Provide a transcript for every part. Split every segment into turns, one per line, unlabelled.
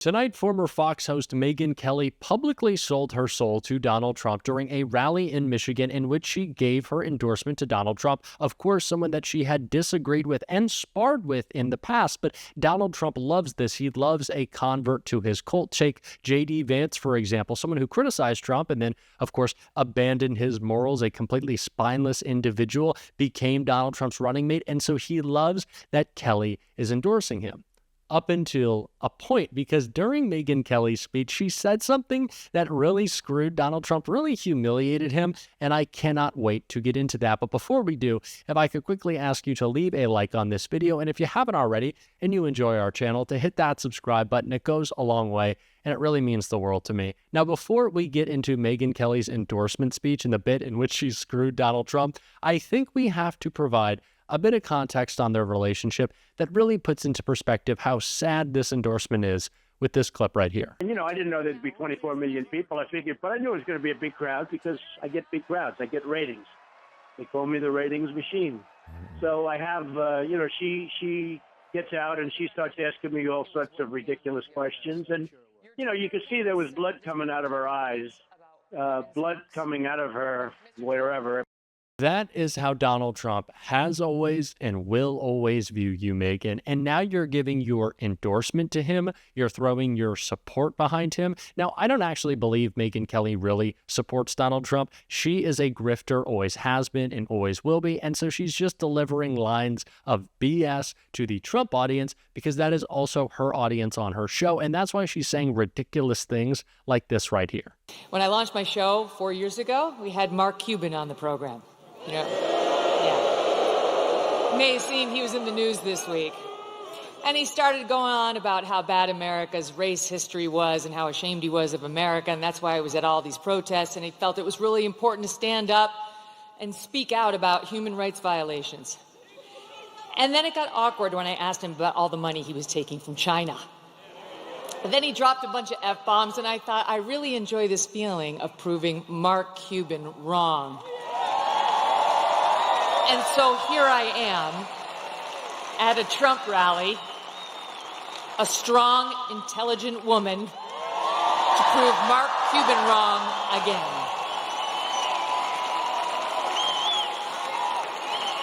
Tonight, former Fox host Megyn Kelly publicly sold her soul to Donald Trump during a rally in Michigan in which she gave her endorsement to Donald Trump. Of course, someone that she had disagreed with and sparred with in the past, but Donald Trump loves this. He loves a convert to his cult. Take J.D. Vance, for example, someone who criticized Trump and then, of course, abandoned his morals. A completely spineless individual became Donald Trump's running mate, and so he loves that Kelly is endorsing him. Up until a point, because during Megyn Kelly's speech, she said something that really screwed Donald Trump, really humiliated him, and I cannot wait to get into that. But before we do, if I could quickly ask you to leave a like on this video, and if you haven't already and you enjoy our channel, to hit that subscribe button. It goes a long way, and it really means the world to me. Now, before we get into Megyn Kelly's endorsement speech and the bit in which she screwed Donald Trump, I think we have to provide a bit of context on their relationship that really puts into perspective how sad this endorsement is with this clip right here.
And, I didn't know there'd be 24 million people. I figured, but I knew it was going to be a big crowd because I get big crowds. I get ratings. They call me the ratings machine. So I have, she gets out and she starts asking me all sorts of ridiculous questions. And, you could see there was blood coming out of her eyes, blood coming out of her wherever.
That is how Donald Trump has always and will always view you, Megyn. And now you're giving your endorsement to him. You're throwing your support behind him. Now, I don't actually believe Megyn Kelly really supports Donald Trump. She is a grifter, always has been and always will be. And so she's just delivering lines of BS to the Trump audience because that is also her audience on her show. And that's why she's saying ridiculous things like this right here.
When I launched my show 4 years ago, we had Mark Cuban on the program. Yeah. May seem he was in the news this week. And he started going on about how bad America's race history was and how ashamed he was of America, and that's why he was at all these protests, and he felt it was really important to stand up and speak out about human rights violations. And then it got awkward when I asked him about all the money he was taking from China. And then he dropped a bunch of F-bombs, and I thought, I really enjoy this feeling of proving Mark Cuban wrong. And so here I am at a Trump rally, a strong, intelligent woman to prove Mark Cuban wrong again.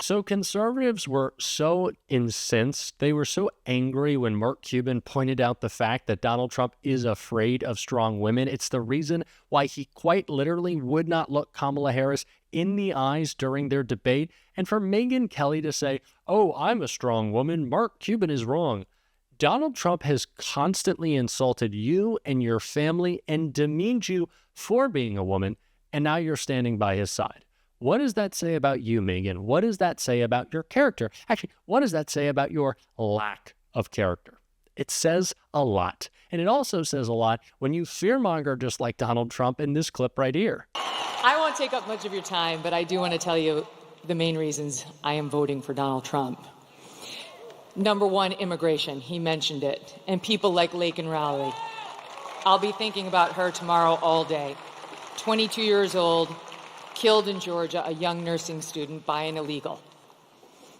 So conservatives were so incensed, they were so angry when Mark Cuban pointed out the fact that Donald Trump is afraid of strong women. It's the reason why he quite literally would not look Kamala Harris in the eyes during their debate. And for Megyn Kelly to say, oh, I'm a strong woman, Mark Cuban is wrong. Donald Trump has constantly insulted you and your family and demeaned you for being a woman, and now you're standing by his side. What does that say about you, Megyn? What does that say about your character? Actually, what does that say about your lack of character? It says a lot. And it also says a lot when you fearmonger just like Donald Trump in this clip right here.
I won't take up much of your time, but I do want to tell you the main reasons I am voting for Donald Trump. Number one, immigration. He mentioned it. And people like Laken Riley. I'll be thinking about her tomorrow all day. 22 years old, killed in Georgia, a young nursing student by an illegal.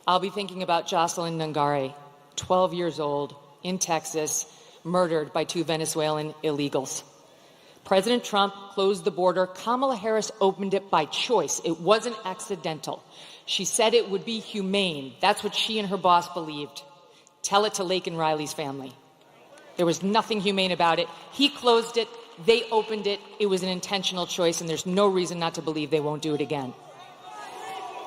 I'll be thinking about Jocelyn Nungari, 12 years old, in Texas, murdered by 2 Venezuelan illegals. President Trump closed the border. Kamala Harris opened it by choice. It wasn't accidental. She said it would be humane. That's what she and her boss believed. Tell it to Laken Riley's family. There was nothing humane about it. He closed it. They opened it. It was an intentional choice, and there's no reason not to believe they won't do it again.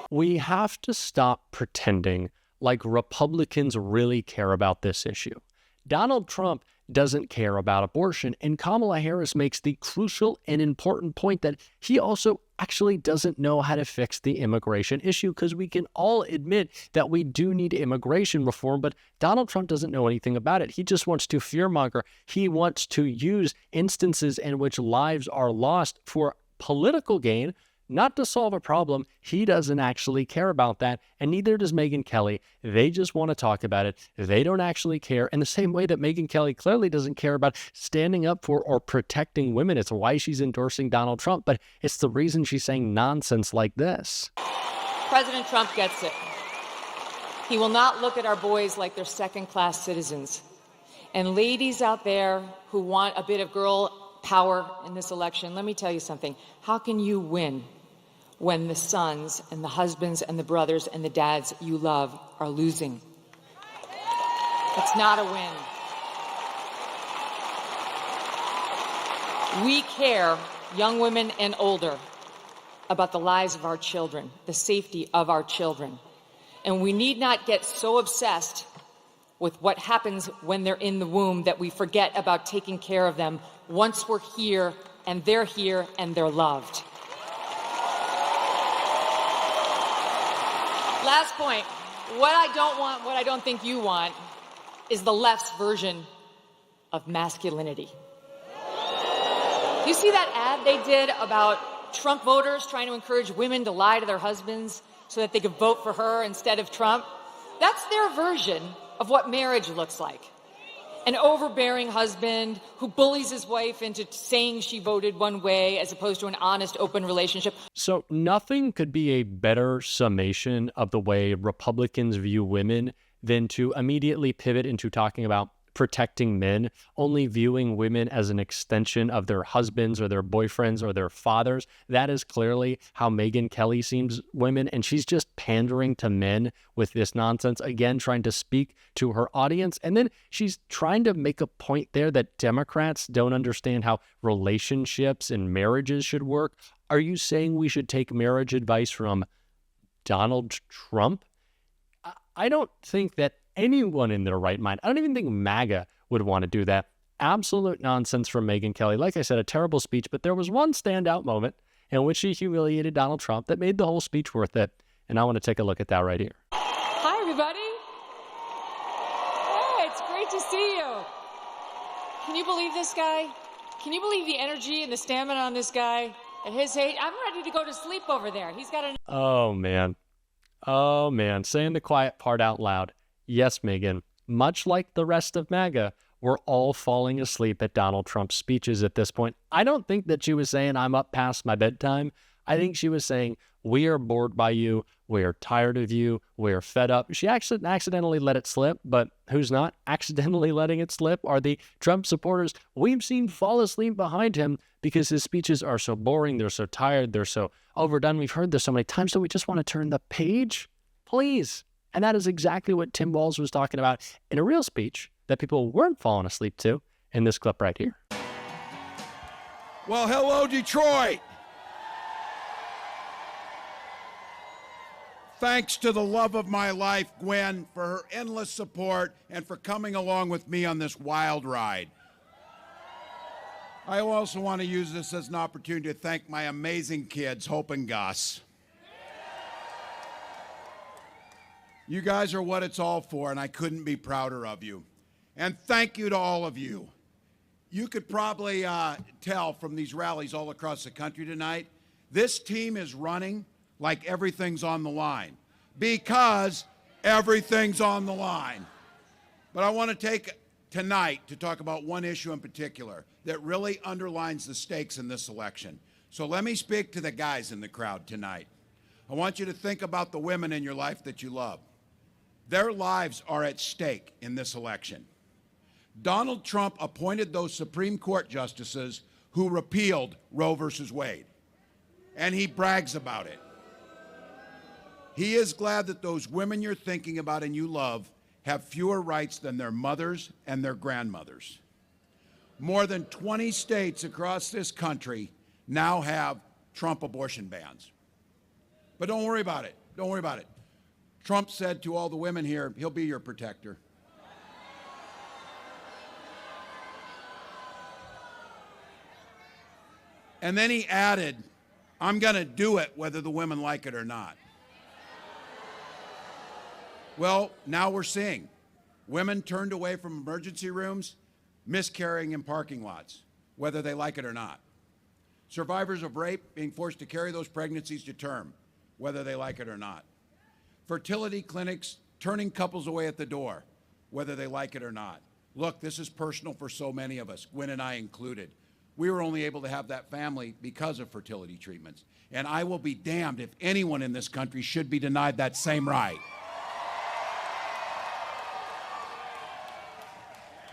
We have to stop pretending like Republicans really care about this issue. Donald Trump doesn't care about abortion, and Kamala Harris makes the crucial and important point that he also actually doesn't know how to fix the immigration issue, because we can all admit that we do need immigration reform, but Donald Trump doesn't know anything about it. He just wants to fearmonger. He wants to use instances in which lives are lost for political gain, not to solve a problem. He doesn't actually care about that, and neither does Megyn Kelly. They just want to talk about it. They don't actually care, in the same way that Megyn Kelly clearly doesn't care about standing up for or protecting women. It's why she's endorsing Donald Trump, but it's the reason she's saying nonsense like this.
President Trump gets it. He will not look at our boys like they're second-class citizens. And ladies out there who want a bit of girl power in this election, let me tell you something. How can you win when the sons and the husbands and the brothers and the dads you love are losing? It's not a win. We care, young women and older, about the lives of our children, the safety of our children. And we need not get so obsessed with what happens when they're in the womb that we forget about taking care of them once we're here and they're loved. Last point. What I don't want, what I don't think you want, is the left's version of masculinity. You see that ad they did about Trump voters trying to encourage women to lie to their husbands so that they could vote for her instead of Trump? That's their version of what marriage looks like. An overbearing husband who bullies his wife into saying she voted one way as opposed to an honest, open relationship.
So nothing could be a better summation of the way Republicans view women than to immediately pivot into talking about protecting men, only viewing women as an extension of their husbands or their boyfriends or their fathers. That is clearly how Megyn Kelly sees women, and she's just pandering to men with this nonsense, again, trying to speak to her audience. And then she's trying to make a point there that Democrats don't understand how relationships and marriages should work. Are you saying we should take marriage advice from Donald Trump? I don't think that anyone in their right mind, I don't even think MAGA would want to do that. Absolute nonsense from Megyn Kelly. Like I said, a terrible speech, but there was one standout moment in which she humiliated Donald Trump that made the whole speech worth it. And I want to take a look at that right here.
Hi, everybody. Hey, it's great to see you. Can you believe this guy? Can you believe the energy and the stamina on this guy? At his age, I'm ready to go to sleep over there. He's got a...
Oh, man. Oh, man. Saying the quiet part out loud. Yes, Megyn, much like the rest of MAGA, we're all falling asleep at Donald Trump's speeches at this point. I don't think that she was saying, I'm up past my bedtime. I think she was saying, we are bored by you. We are tired of you. We are fed up. She actually accidentally let it slip, but who's not accidentally letting it slip are the Trump supporters we've seen fall asleep behind him because his speeches are so boring. They're so tired. They're so overdone. We've heard this so many times. So we just want to turn the page, please. And that is exactly what Tim Walz was talking about in a real speech that people weren't falling asleep to in this clip right here.
Well, hello, Detroit. Thanks to the love of my life, Gwen, for her endless support and for coming along with me on this wild ride. I also want to use this as an opportunity to thank my amazing kids, Hope and Gus. You guys are what it's all for, and I couldn't be prouder of you. And thank you to all of you. You could probably tell from these rallies all across the country tonight, this team is running like everything's on the line, because everything's on the line. But I want to take tonight to talk about one issue in particular that really underlines the stakes in this election. So let me speak to the guys in the crowd tonight. I want you to think about the women in your life that you love. Their lives are at stake in this election. Donald Trump appointed those Supreme Court justices who repealed Roe versus Wade, and he brags about it. He is glad that those women you're thinking about and you love have fewer rights than their mothers and their grandmothers. More than 20 states across this country now have Trump abortion bans. But don't worry about it. Don't worry about it. Trump said to all the women here, he'll be your protector. And then he added, I'm going to do it whether the women like it or not. Well, now we're seeing women turned away from emergency rooms, miscarrying in parking lots, whether they like it or not. Survivors of rape being forced to carry those pregnancies to term, whether they like it or not. Fertility clinics turning couples away at the door, whether they like it or not. Look, this is personal for so many of us, Gwen and I included. We were only able to have that family because of fertility treatments. And I will be damned if anyone in this country should be denied that same right.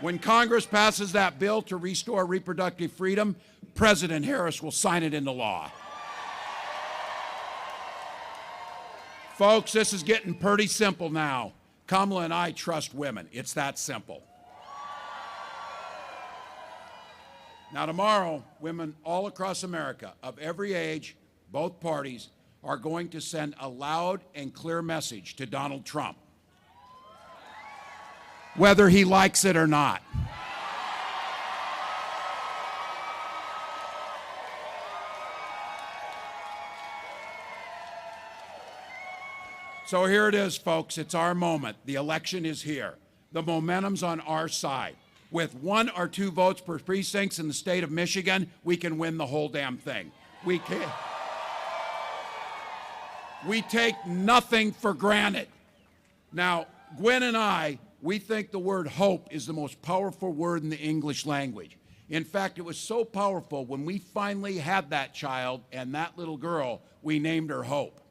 When Congress passes that bill to restore reproductive freedom, President Harris will sign it into law. Folks, this is getting pretty simple now. Kamala and I trust women. It's that simple. Now, tomorrow, women all across America, of every age, both parties, are going to send a loud and clear message to Donald Trump, whether he likes it or not. So here it is, folks. It's our moment. The election is here. The momentum's on our side. With 1 or 2 votes per precincts in the state of Michigan, we can win the whole damn thing. We can. We take nothing for granted. Now, Gwen and I, we think the word hope is the most powerful word in the English language. In fact, it was so powerful when we finally had that child and that little girl, we named her Hope.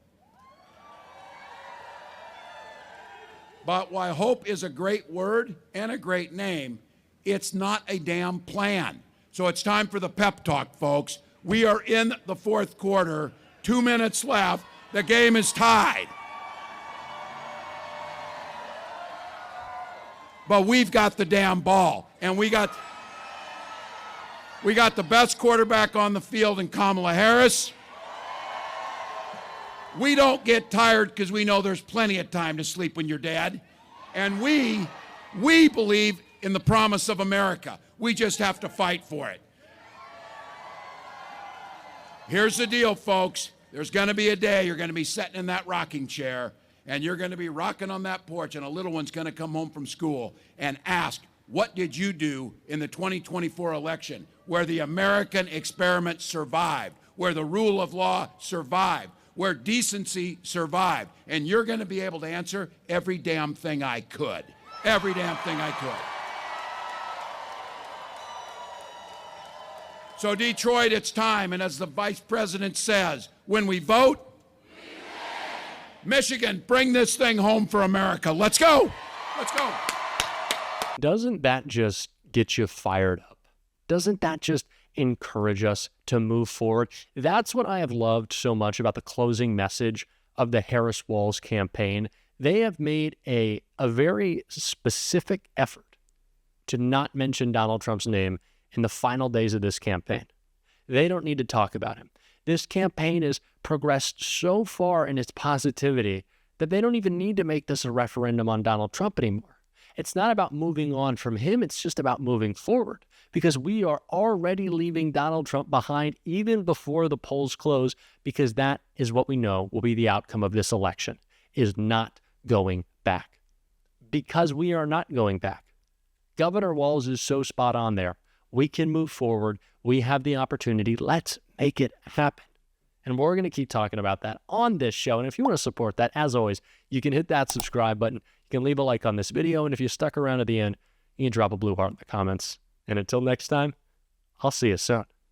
But while hope is a great word and a great name, it's not a damn plan. So it's time for the pep talk, folks. We are in the 4th quarter, 2 minutes left. The game is tied. But we've got the damn ball, and we got the best quarterback on the field in Kamala Harris. We don't get tired because we know there's plenty of time to sleep when you're dead. And we believe in the promise of America. We just have to fight for it. Here's the deal, folks. There's going to be a day you're going to be sitting in that rocking chair, and you're going to be rocking on that porch, and a little one's going to come home from school and ask, what did you do in the 2024 election where the American experiment survived, where the rule of law survived, where decency survived? And you're going to be able to answer, every damn thing I could. Every damn thing I could. So Detroit, it's time. And as the vice president says, when we vote, Michigan, bring this thing home for America. Let's go. Let's go.
Doesn't that just get you fired up? Doesn't that just encourage us to move forward? That's what I have loved so much about the closing message of the Harris-Walz campaign. They have made a very specific effort to not mention Donald Trump's name in the final days of this campaign. They don't need to talk about him. This campaign has progressed so far in its positivity that they don't even need to make this a referendum on Donald Trump anymore. It's not about moving on from him. It's just about moving forward, because we are already leaving Donald Trump behind even before the polls close, because that is what we know will be the outcome of this election, is not going back. Because we are not going back. Governor Walz is so spot on there. We can move forward. We have the opportunity. Let's make it happen. And we're going to keep talking about that on this show. And if you want to support that, as always, you can hit that subscribe button. You can leave a like on this video. And if you stuck around at the end, you can drop a blue heart in the comments. And until next time, I'll see you soon.